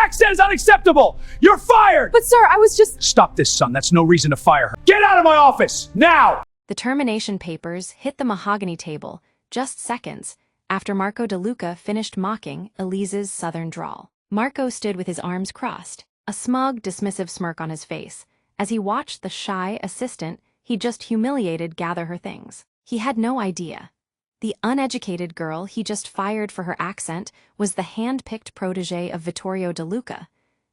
accent is unacceptable! You're fired! But sir, I was just... Stop this, son. That's no reason to fire her. Get out of my office! Now! The termination papers hit the mahogany table just seconds after Marco DeLuca finished mocking Elise's southern drawl. Marco stood with his arms crossed, a smug, dismissive smirk on his face, as he watched the shy assistant he just humiliated gather her things. He had no idea. The uneducated girl he just fired for her accent was the hand-picked protégé of Vittorio DeLuca.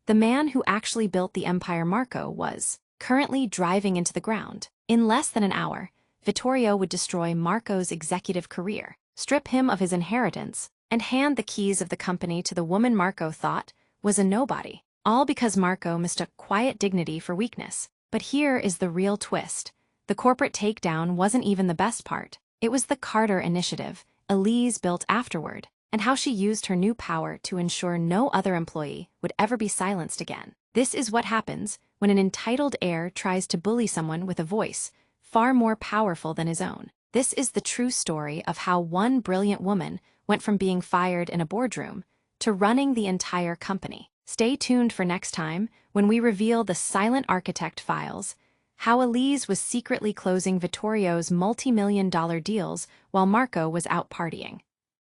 The man who actually built the empire Marco was currently driving into the ground. In less than an hour, Vittorio would destroy Marco's executive career, strip him of his inheritance, and hand the keys of the company to the woman Marco thought was a nobody. All because Marco mistook quiet dignity for weakness. But here is the real twist. The corporate takedown wasn't even the best part. It was the Carter initiative Elise built afterward, and how she used her new power to ensure no other employee would ever be silenced again. This is what happens when an entitled heir tries to bully someone with a voice far more powerful than his own. This is the true story of how one brilliant woman went from being fired in a boardroom to running the entire company. Stay tuned for next time when we reveal the silent architect files, how Elise was secretly closing Vittorio's multi-million-dollar deals while Marco was out partying.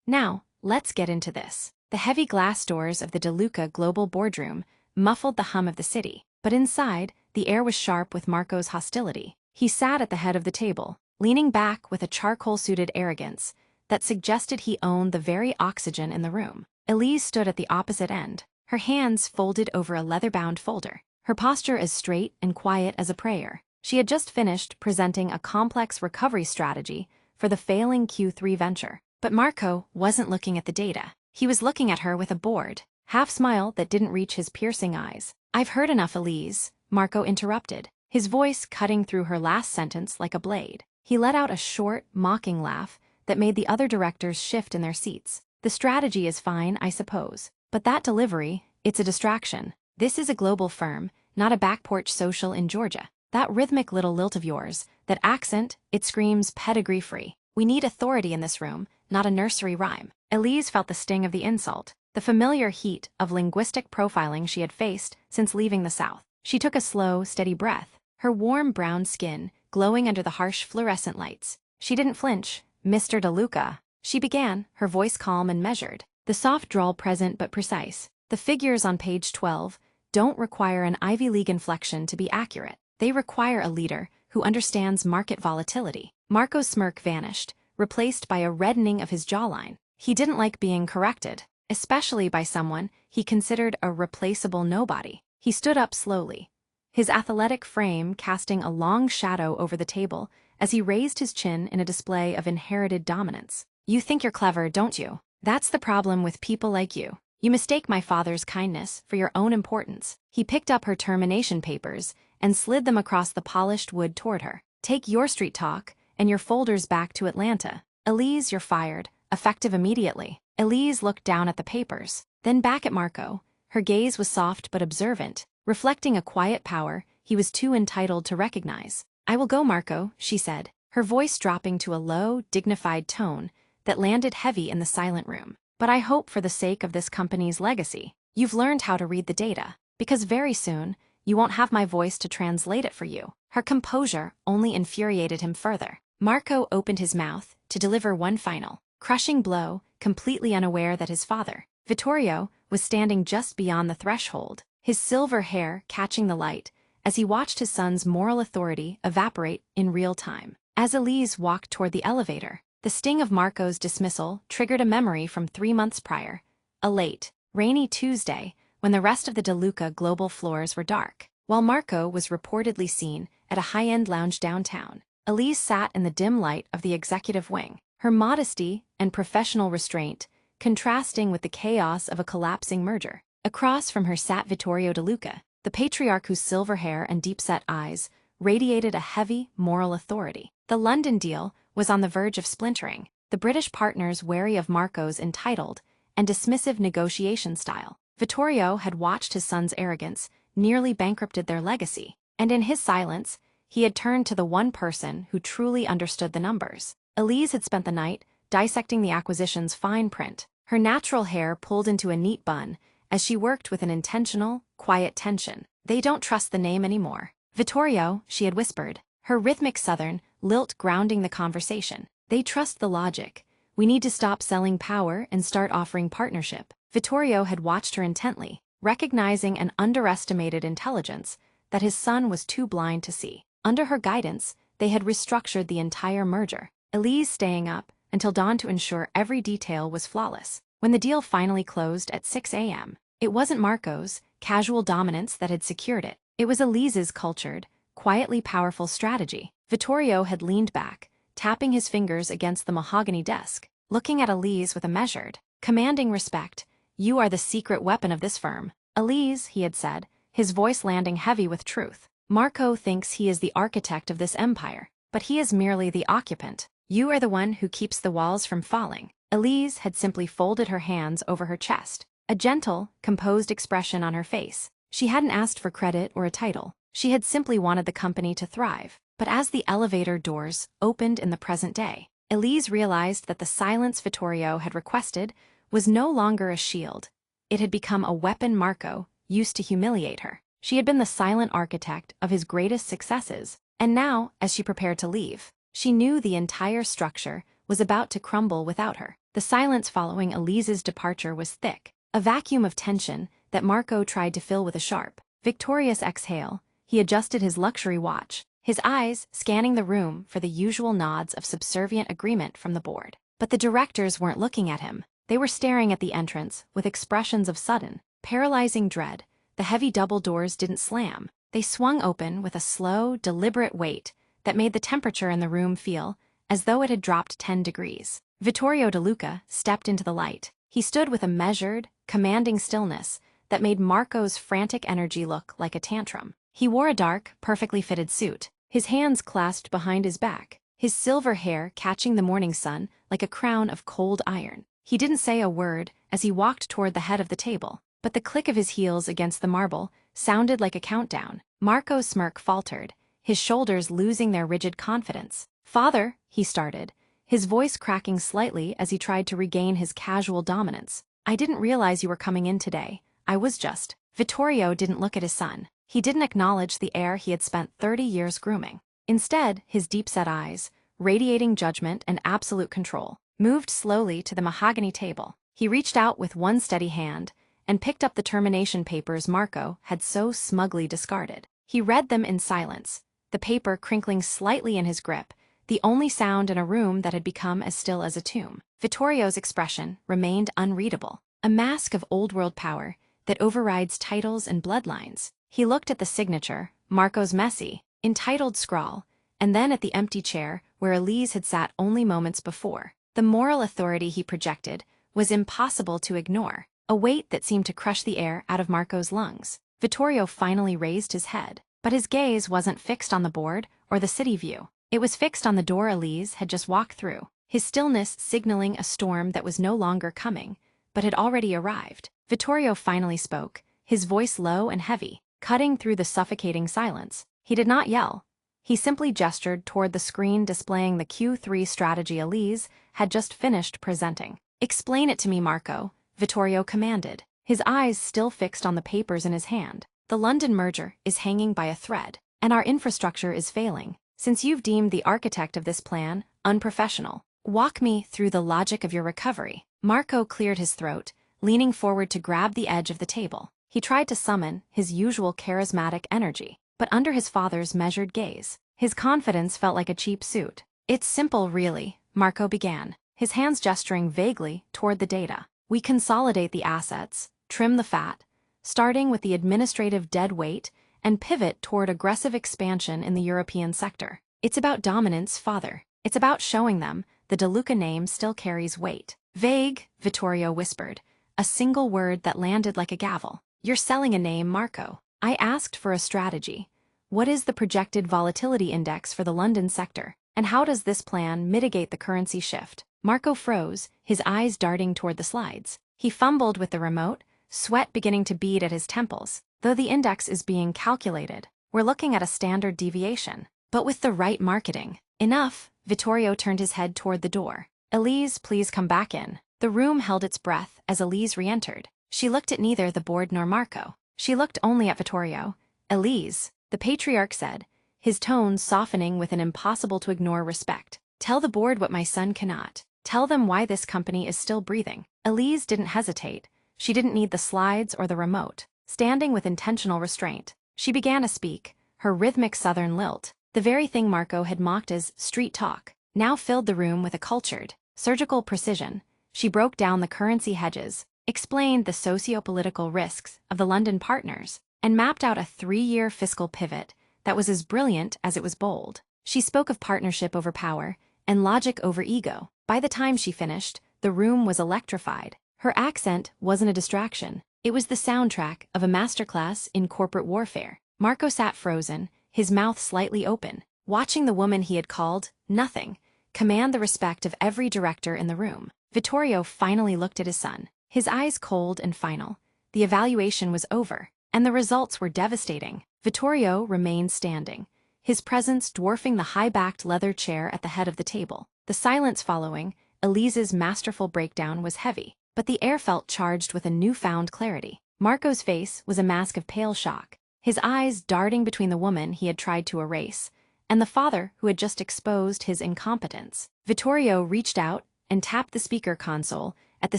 Now, let's get into this. The heavy glass doors of the DeLuca global boardroom muffled the hum of the city, but inside, the air was sharp with Marco's hostility. He sat at the head of the table, leaning back with a charcoal-suited arrogance that suggested he owned the very oxygen in the room. Elise stood at the opposite end, her hands folded over a leather-bound folder, her posture as straight and quiet as a prayer. She had just finished presenting a complex recovery strategy for the failing Q3 venture. But Marco wasn't looking at the data. He was looking at her with a bored, half-smile that didn't reach his piercing eyes. "I've heard enough, Elise," Marco interrupted, his voice cutting through her last sentence like a blade. He let out a short, mocking laugh that made the other directors shift in their seats. "The strategy is fine, I suppose. But that delivery, it's a distraction. This is a global firm, not a back porch social in Georgia. That rhythmic little lilt of yours, that accent, it screams pedigree-free. We need authority in this room, not a nursery rhyme." Elise felt the sting of the insult, the familiar heat of linguistic profiling she had faced since leaving the South. She took a slow, steady breath, her warm brown skin glowing under the harsh fluorescent lights. She didn't flinch. "Mr. DeLuca," she began, her voice calm and measured, the soft drawl present but precise. "The figures on page 12 don't require an Ivy League inflection to be accurate. They require a leader who understands market volatility." Marco's smirk vanished, replaced by a reddening of his jawline. He didn't like being corrected, especially by someone he considered a replaceable nobody. He stood up slowly, his athletic frame casting a long shadow over the table as he raised his chin in a display of inherited dominance. "You think you're clever, don't you? That's the problem with people like you. You mistake my father's kindness for your own importance." He picked up her termination papers and slid them across the polished wood toward her. "Take your street talk and your folders back to Atlanta. Elise, you're fired, effective immediately." Elise looked down at the papers, then back at Marco. Her gaze was soft but observant, reflecting a quiet power he was too entitled to recognize. "I will go, Marco," she said, her voice dropping to a low, dignified tone that landed heavy in the silent room. "But I hope for the sake of this company's legacy, you've learned how to read the data, because very soon, you won't have my voice to translate it for you." Her composure only infuriated him further. Marco opened his mouth to deliver one final, crushing blow, completely unaware that his father, Vittorio, was standing just beyond the threshold, his silver hair catching the light as he watched his son's moral authority evaporate in real time. As Elise walked toward the elevator, the sting of Marco's dismissal triggered a memory from 3 months prior, a late, rainy Tuesday when the rest of the DeLuca global floors were dark. While Marco was reportedly seen at a high-end lounge downtown, Elise sat in the dim light of the executive wing, her modesty and professional restraint contrasting with the chaos of a collapsing merger. Across from her sat Vittorio DeLuca, the patriarch whose silver hair and deep-set eyes radiated a heavy moral authority. The London deal was on the verge of splintering, the British partners wary of Marco's entitled and dismissive negotiation style. Vittorio had watched his son's arrogance nearly bankrupted their legacy, and in his silence, he had turned to the one person who truly understood the numbers. Elise had spent the night dissecting the acquisition's fine print, her natural hair pulled into a neat bun as she worked with an intentional, quiet tension. They don't trust the name anymore. Vittorio, she had whispered, her rhythmic southern lilt grounding the conversation. They trust the logic. We need to stop selling power and start offering partnership. Vittorio had watched her intently, recognizing an underestimated intelligence that his son was too blind to see. Under her guidance, they had restructured the entire merger, Elise staying up until dawn to ensure every detail was flawless. When the deal finally closed at 6 a.m., it wasn't Marco's casual dominance that had secured it. It was Elise's cultured, quietly powerful strategy. Vittorio had leaned back, tapping his fingers against the mahogany desk, looking at Elise with a measured, commanding respect. "You are the secret weapon of this firm." "Elise," he had said, his voice landing heavy with truth. "Marco thinks he is the architect of this empire, but he is merely the occupant. You are the one who keeps the walls from falling." Elise had simply folded her hands over her chest, a gentle, composed expression on her face. She hadn't asked for credit or a title. She had simply wanted the company to thrive. But as the elevator doors opened in the present day, Elise realized that the silence Vittorio had requested was no longer a shield. It had become a weapon Marco used to humiliate her. She had been the silent architect of his greatest successes, and now, as she prepared to leave, she knew the entire structure was about to crumble without her. The silence following Elise's departure was thick, a vacuum of tension that Marco tried to fill with a sharp, victorious exhale. He adjusted his luxury watch, his eyes scanning the room for the usual nods of subservient agreement from the board. But the directors weren't looking at him. They were staring at the entrance with expressions of sudden, paralyzing dread. The heavy double doors didn't slam. They swung open with a slow, deliberate weight that made the temperature in the room feel as though it had dropped 10 degrees. Vittorio DeLuca stepped into the light. He stood with a measured, commanding stillness that made Marco's frantic energy look like a tantrum. He wore a dark, perfectly fitted suit, his hands clasped behind his back, his silver hair catching the morning sun like a crown of cold iron. He didn't say a word as he walked toward the head of the table, but the click of his heels against the marble sounded like a countdown. Marco's smirk faltered, his shoulders losing their rigid confidence. "Father," he started, his voice cracking slightly as he tried to regain his casual dominance. "I didn't realize you were coming in today. I was just..." Vittorio didn't look at his son. He didn't acknowledge the heir he had spent 30 years grooming. Instead, his deep-set eyes, radiating judgment and absolute control, moved slowly to the mahogany table. He reached out with one steady hand and picked up the termination papers Marco had so smugly discarded. He read them in silence, the paper crinkling slightly in his grip, the only sound in a room that had become as still as a tomb. Vittorio's expression remained unreadable, a mask of old-world power that overrides titles and bloodlines. He looked at the signature, Marco's messy, entitled scrawl, and then at the empty chair where Elise had sat only moments before. The moral authority he projected was impossible to ignore, a weight that seemed to crush the air out of Marco's lungs. Vittorio finally raised his head, but his gaze wasn't fixed on the board or the city view. It was fixed on the door Elise had just walked through, his stillness signaling a storm that was no longer coming, but had already arrived. Vittorio finally spoke, his voice low and heavy, cutting through the suffocating silence. He did not yell. He simply gestured toward the screen displaying the Q3 strategy Elise had just finished presenting. "Explain it to me, Marco," Vittorio commanded, his eyes still fixed on the papers in his hand. "The London merger is hanging by a thread, and our infrastructure is failing. Since you've deemed the architect of this plan unprofessional, walk me through the logic of your recovery." Marco cleared his throat, leaning forward to grab the edge of the table. He tried to summon his usual charismatic energy, but under his father's measured gaze, his confidence felt like a cheap suit. "It's simple, really," Marco began, his hands gesturing vaguely toward the data. "We consolidate the assets, trim the fat, starting with the administrative dead weight, and pivot toward aggressive expansion in the European sector. It's about dominance, father. It's about showing them the DeLuca name still carries weight." "Vague," Vittorio whispered, a single word that landed like a gavel. "You're selling a name, Marco. I asked for a strategy. What is the projected volatility index for the London sector, and how does this plan mitigate the currency shift?" Marco froze, his eyes darting toward the slides. He fumbled with the remote, sweat beginning to bead at his temples. "Though the index is being calculated, we're looking at a standard deviation. But with the right marketing..." "Enough," Vittorio turned his head toward the door. "Elise, please come back in." The room held its breath as Elise re-entered, She looked at neither the board nor Marco. She looked only at Vittorio. Elise, the patriarch said, his tone softening with an impossible-to-ignore respect. Tell the board what my son cannot. Tell them why this company is still breathing. Elise didn't hesitate. She didn't need the slides or the remote. Standing with intentional restraint, she began to speak, her rhythmic southern lilt, the very thing Marco had mocked as street talk, now filled the room with a cultured, surgical precision. She broke down the currency hedges, explained the socio-political risks of the London partners, and mapped out a 3-year fiscal pivot that was as brilliant as it was bold. She spoke of partnership over power and logic over ego. By the time she finished, the room was electrified. Her accent wasn't a distraction. It was the soundtrack of a masterclass in corporate warfare. Marco sat frozen, his mouth slightly open, watching the woman he had called nothing command the respect of every director in the room. Vittorio finally looked at his son, his eyes cold and final. The evaluation was over, and the results were devastating. Vittorio remained standing, his presence dwarfing the high-backed leather chair at the head of the table. The silence following Elise's masterful breakdown was heavy, but the air felt charged with a newfound clarity. Marco's face was a mask of pale shock, his eyes darting between the woman he had tried to erase and the father who had just exposed his incompetence. Vittorio reached out and tapped the speaker console at the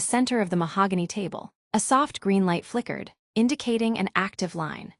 center of the mahogany table. A soft green light flickered, indicating an active line.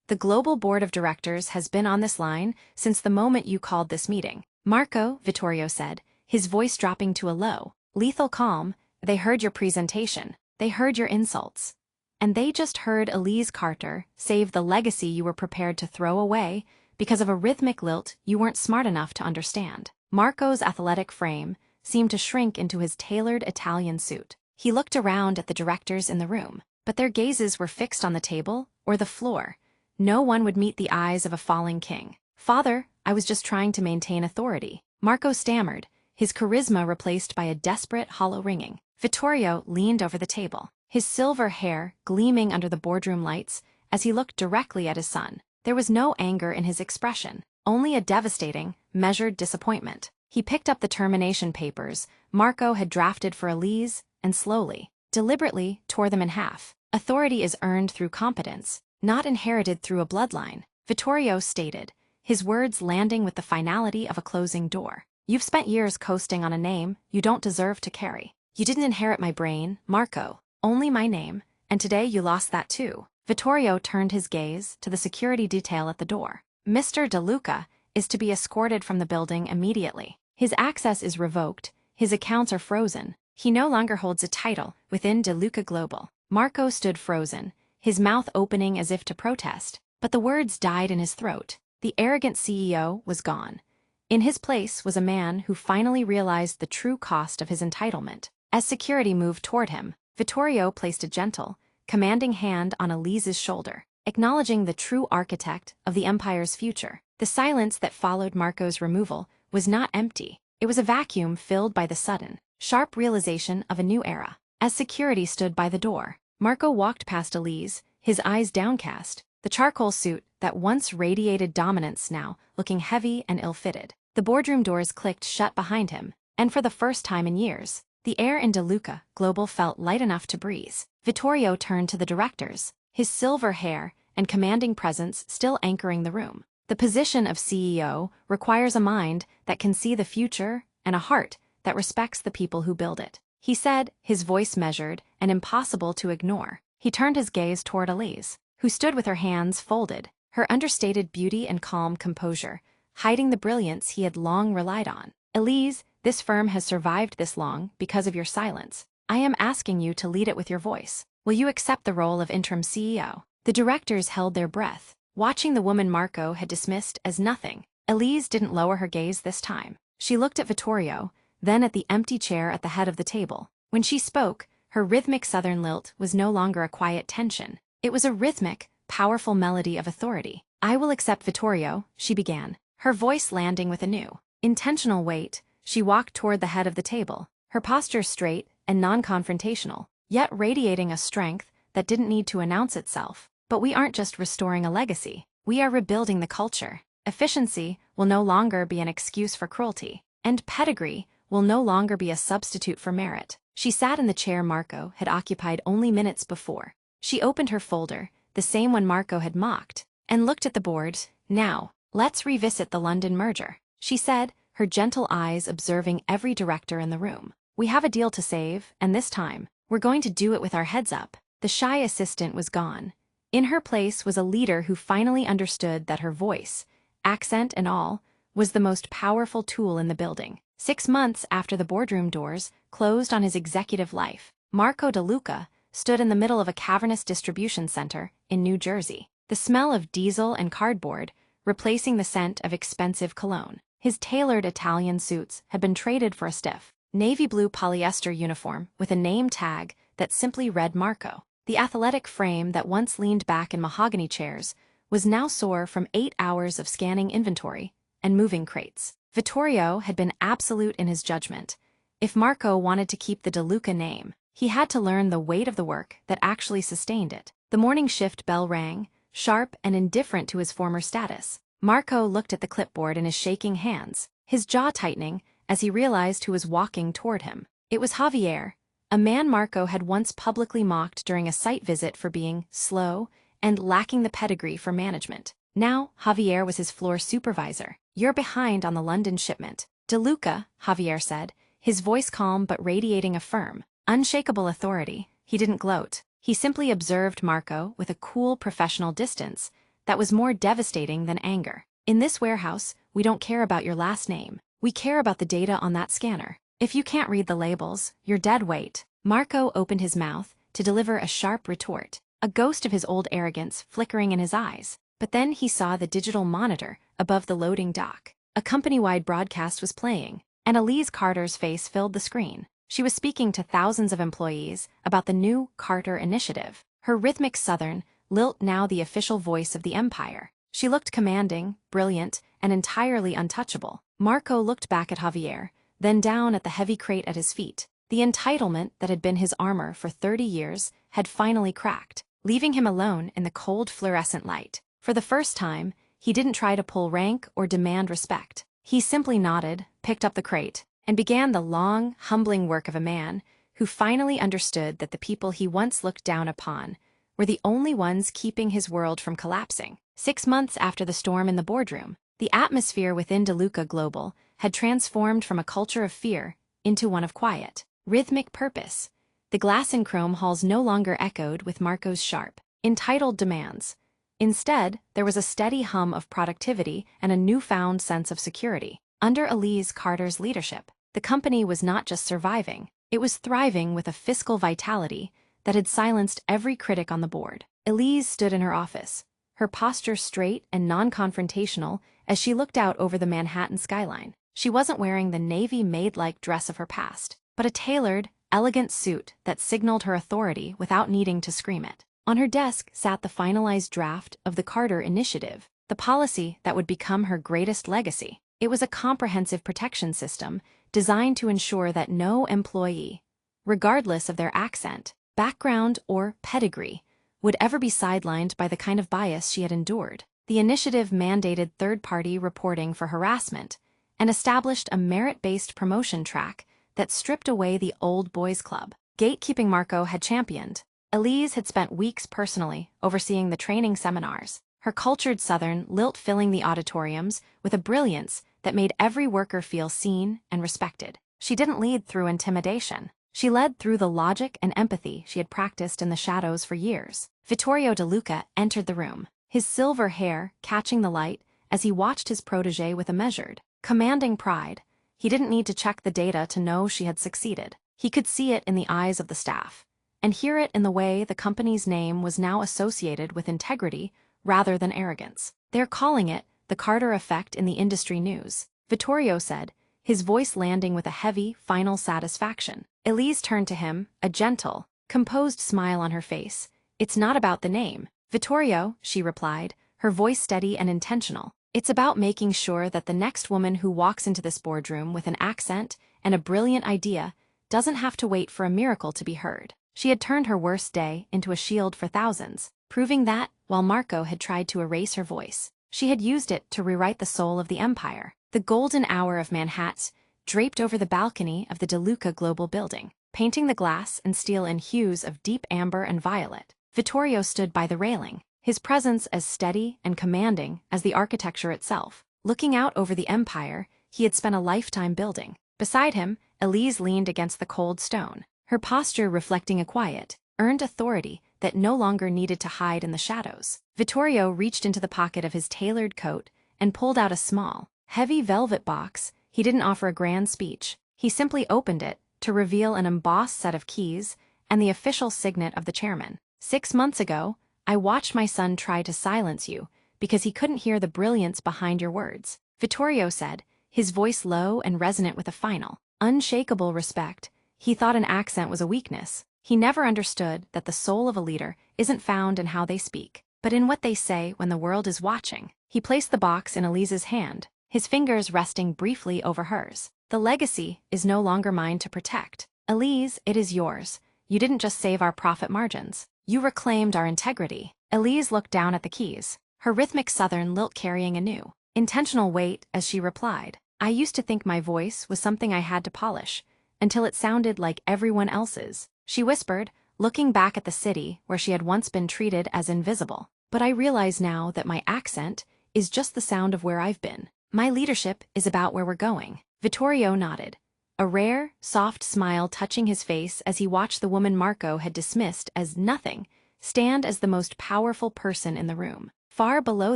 The Global Board of Directors has been on this line since the moment you called this meeting. Marco, Vittorio said, his voice dropping to a low, lethal calm. They heard your presentation. They heard your insults. And they just heard Elise Carter save the legacy you were prepared to throw away because of a rhythmic lilt you weren't smart enough to understand. Marco's athletic frame seemed to shrink into his tailored Italian suit. He looked around at the directors in the room, but their gazes were fixed on the table or the floor. No one would meet the eyes of a falling king. Father, I was just trying to maintain authority. Marco stammered, his charisma replaced by a desperate hollow ringing. Vittorio leaned over the table, his silver hair gleaming under the boardroom lights as he looked directly at his son. There was no anger in his expression, only a devastating, measured disappointment. He picked up the termination papers Marco had drafted for Elise and slowly, deliberately tore them in half. Authority is earned through competence, not inherited through a bloodline, Vittorio stated, his words landing with the finality of a closing door. You've spent years coasting on a name you don't deserve to carry. You didn't inherit my brain, Marco, only my name, and today you lost that too. Vittorio turned his gaze to the security detail at the door. Mr. DeLuca is to be escorted from the building immediately. His access is revoked, his accounts are frozen. He no longer holds a title within DeLuca Global. Marco stood frozen, his mouth opening as if to protest, but the words died in his throat. The arrogant CEO was gone. In his place was a man who finally realized the true cost of his entitlement. As security moved toward him, Vittorio placed a gentle, commanding hand on Elise's shoulder, acknowledging the true architect of the empire's future. The silence that followed Marco's removal was not empty. It was a vacuum filled by the sudden, sharp realization of a new era. As security stood by the door, Marco walked past Elise, his eyes downcast, the charcoal suit that once radiated dominance now looking heavy and ill-fitted. The boardroom doors clicked shut behind him, and for the first time in years, the air in DeLuca Global felt light enough to breathe. Vittorio turned to the directors, his silver hair and commanding presence still anchoring the room. The position of CEO requires a mind that can see the future and a heart that respects the people who build it. He said, his voice measured and impossible to ignore. He turned his gaze toward Elise, who stood with her hands folded, her understated beauty and calm composure, hiding the brilliance he had long relied on. Elise, this firm has survived this long because of your silence. I am asking you to lead it with your voice. Will you accept the role of interim CEO? The directors held their breath, watching the woman Marco had dismissed as nothing. Elise didn't lower her gaze this time. She looked at Vittorio, then at the empty chair at the head of the table. When she spoke, her rhythmic southern lilt was no longer a quiet tension. It was a rhythmic, powerful melody of authority. I will accept Vittorio, she began, her voice landing with a new, intentional weight. She walked toward the head of the table, her posture straight and non-confrontational, yet radiating a strength that didn't need to announce itself. But we aren't just restoring a legacy. We are rebuilding the culture. Efficiency will no longer be an excuse for cruelty, and pedigree will no longer be a substitute for merit. She sat in the chair Marco had occupied only minutes before. She opened her folder, the same one Marco had mocked, and looked at the board. Now, let's revisit the London merger, she said, her gentle eyes observing every director in the room. We have a deal to save, and this time, we're going to do it with our heads up. The shy assistant was gone. In her place was a leader who finally understood that her voice, accent and all, was the most powerful tool in the building. 6 months after the boardroom doors closed on his executive life, Marco DeLuca stood in the middle of a cavernous distribution center in New Jersey. The smell of diesel and cardboard replacing the scent of expensive cologne. His tailored Italian suits had been traded for a stiff, navy blue polyester uniform with a name tag that simply read Marco. The athletic frame that once leaned back in mahogany chairs was now sore from 8 hours of scanning inventory and moving crates. Vittorio had been absolute in his judgment. If Marco wanted to keep the DeLuca name, he had to learn the weight of the work that actually sustained it. The morning shift bell rang, sharp and indifferent to his former status. Marco looked at the clipboard in his shaking hands, his jaw tightening as he realized who was walking toward him. It was Javier, a man Marco had once publicly mocked during a site visit for being slow and lacking the pedigree for management. Now, Javier was his floor supervisor. You're behind on the London shipment. DeLuca, Javier said, his voice calm but radiating a firm, unshakable authority. He didn't gloat. He simply observed Marco with a cool professional distance that was more devastating than anger. In this warehouse, we don't care about your last name. We care about the data on that scanner. If you can't read the labels, you're dead weight. Marco opened his mouth to deliver a sharp retort, a ghost of his old arrogance flickering in his eyes. But then he saw the digital monitor above the loading dock. A company-wide broadcast was playing, and Elise Carter's face filled the screen. She was speaking to thousands of employees about the new Carter initiative. Her rhythmic southern lilt now the official voice of the empire. She looked commanding, brilliant, and entirely untouchable. Marco looked back at Javier, then down at the heavy crate at his feet. The entitlement that had been his armor for 30 years had finally cracked, leaving him alone in the cold fluorescent light. For the first time, he didn't try to pull rank or demand respect. He simply nodded, picked up the crate, and began the long, humbling work of a man who finally understood that the people he once looked down upon were the only ones keeping his world from collapsing. 6 months after the storm in the boardroom, the atmosphere within DeLuca Global had transformed from a culture of fear into one of quiet, rhythmic purpose. The glass and chrome halls no longer echoed with Marco's sharp, entitled demands. Instead, there was a steady hum of productivity and a newfound sense of security. Under Elise Carter's leadership, the company was not just surviving, it was thriving with a fiscal vitality that had silenced every critic on the board. Elise stood in her office, her posture straight and non-confrontational as she looked out over the Manhattan skyline. She wasn't wearing the navy maid-like dress of her past, but a tailored, elegant suit that signaled her authority without needing to scream it. On her desk sat the finalized draft of the Carter Initiative, the policy that would become her greatest legacy. It was a comprehensive protection system designed to ensure that no employee, regardless of their accent, background, or pedigree, would ever be sidelined by the kind of bias she had endured. The initiative mandated third-party reporting for harassment and established a merit-based promotion track that stripped away the old boys club gatekeeping Marco had championed. Elise had spent weeks personally overseeing the training seminars, her cultured southern lilt filling the auditoriums with a brilliance that made every worker feel seen and respected. She didn't lead through intimidation. She led through the logic and empathy she had practiced in the shadows for years. Vittorio DeLuca entered the room, his silver hair catching the light as he watched his protégé with a measured, commanding pride. He didn't need to check the data to know she had succeeded. He could see it in the eyes of the staff, and hear it in the way the company's name was now associated with integrity rather than arrogance. They're calling it the Carter effect in the industry news, Vittorio said, his voice landing with a heavy, final satisfaction. Elise turned to him, a gentle, composed smile on her face. It's not about the name, Vittorio, she replied, her voice steady and intentional. It's about making sure that the next woman who walks into this boardroom with an accent and a brilliant idea doesn't have to wait for a miracle to be heard. She had turned her worst day into a shield for thousands, proving that, while Marco had tried to erase her voice, she had used it to rewrite the soul of the empire. The golden hour of Manhattan draped over the balcony of the DeLuca Global Building, painting the glass and steel in hues of deep amber and violet. Vittorio stood by the railing, his presence as steady and commanding as the architecture itself. Looking out over the empire he had spent a lifetime building. Beside him, Elise leaned against the cold stone, her posture reflecting a quiet, earned authority that no longer needed to hide in the shadows. Vittorio reached into the pocket of his tailored coat and pulled out a small, heavy velvet box. He didn't offer a grand speech. He simply opened it to reveal an embossed set of keys and the official signet of the chairman. 6 months ago, I watched my son try to silence you because he couldn't hear the brilliance behind your words, Vittorio said, his voice low and resonant with a final, unshakable respect. He thought an accent was a weakness. He never understood that the soul of a leader isn't found in how they speak, but in what they say when the world is watching. He placed the box in Elise's hand, his fingers resting briefly over hers. The legacy is no longer mine to protect. Elise, it is yours. You didn't just save our profit margins. You reclaimed our integrity. Elise looked down at the keys, her rhythmic southern lilt carrying a new, intentional weight as she replied. I used to think my voice was something I had to polish, until it sounded like everyone else's. She whispered, looking back at the city where she had once been treated as invisible. But I realize now that my accent is just the sound of where I've been. My leadership is about where we're going. Vittorio nodded, a rare, soft smile touching his face as he watched the woman Marco had dismissed as nothing stand as the most powerful person in the room. Far below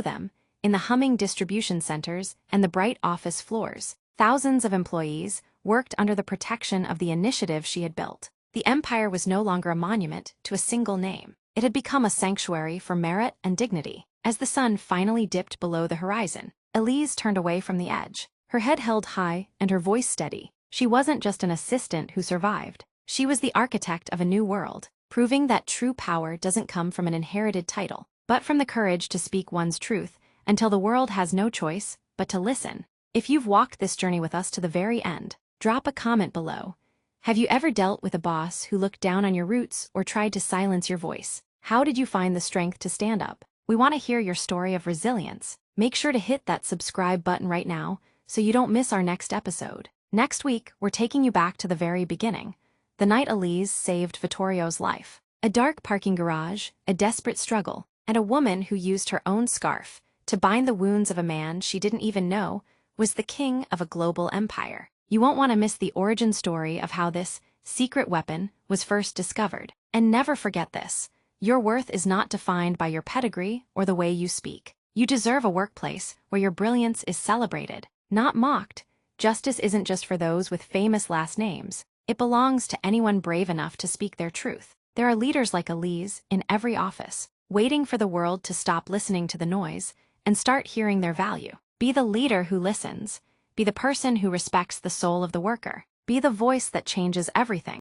them, in the humming distribution centers and the bright office floors, thousands of employees worked under the protection of the initiative she had built. The empire was no longer a monument to a single name. It had become a sanctuary for merit and dignity. As the sun finally dipped below the horizon, Elise turned away from the edge, her head held high and her voice steady. She wasn't just an assistant who survived. She was the architect of a new world, proving that true power doesn't come from an inherited title, but from the courage to speak one's truth until the world has no choice but to listen. If you've walked this journey with us to the very end, drop a comment below. Have you ever dealt with a boss who looked down on your roots or tried to silence your voice? How did you find the strength to stand up? We want to hear your story of resilience. Make sure to hit that subscribe button right now so you don't miss our next episode. Next week, we're taking you back to the very beginning, the night Elise saved Vittorio's life. A dark parking garage, a desperate struggle, and a woman who used her own scarf to bind the wounds of a man she didn't even know was the king of a global empire. You won't want to miss the origin story of how this secret weapon was first discovered. And never forget this: your worth is not defined by your pedigree or the way you speak. You deserve a workplace where your brilliance is celebrated, not mocked. Justice isn't just for those with famous last names. It belongs to anyone brave enough to speak their truth. There are leaders like Elise in every office, waiting for the world to stop listening to the noise and start hearing their value. Be the leader who listens. Be the person who respects the soul of the worker. Be the voice that changes everything.